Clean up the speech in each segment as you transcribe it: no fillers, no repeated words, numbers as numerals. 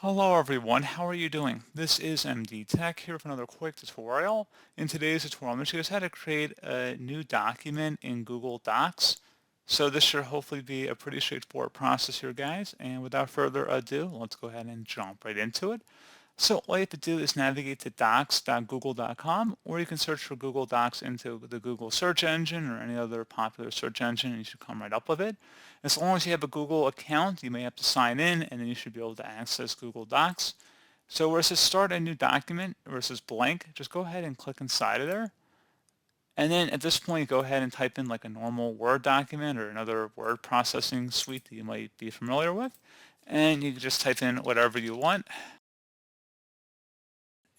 Hello everyone, how are you doing? This is MD Tech here with another quick tutorial. In today's tutorial, I'm going to show you guys how to create a new document in Google Docs. So this should hopefully be a pretty straightforward process here, guys. And without further ado, let's go ahead and jump right into it. So all you have to do is navigate to docs.google.com, or you can search for Google Docs into the Google search engine or any other popular search engine, and you should come right up with it. As long as you have a Google account, you may have to sign in, and then you should be able to access Google Docs. So where it says start a new document versus blank, just go ahead and click inside of there. And then at this point, go ahead and type in like a normal Word document or another word processing suite that you might be familiar with. And you can just type in whatever you want.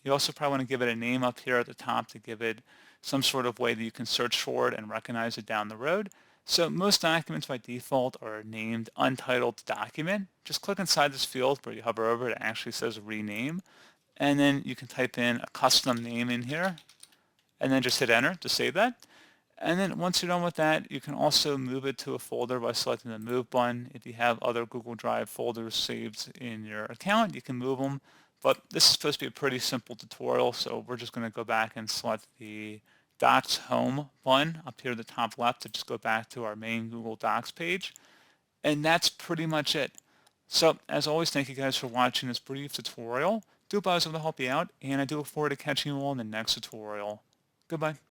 You also probably want to give it a name up here at the top to give it some sort of way that you can search for it and recognize it down the road. So most documents by default are named untitled document. Just click inside this field where you hover over it, it actually says rename. And then you can type in a custom name in here and then just hit enter to save that. And then once you're done with that, you can also move it to a folder by selecting the Move button. If you have other Google Drive folders saved in your account, you can move them. But this is supposed to be a pretty simple tutorial, so we're just going to go back and select the Docs Home button up here at the top left to just go back to our main Google Docs page. And that's pretty much it. So as always, thank you guys for watching this brief tutorial. Do hope I was able to help you out, and I do look forward to catching you all in the next tutorial. Goodbye.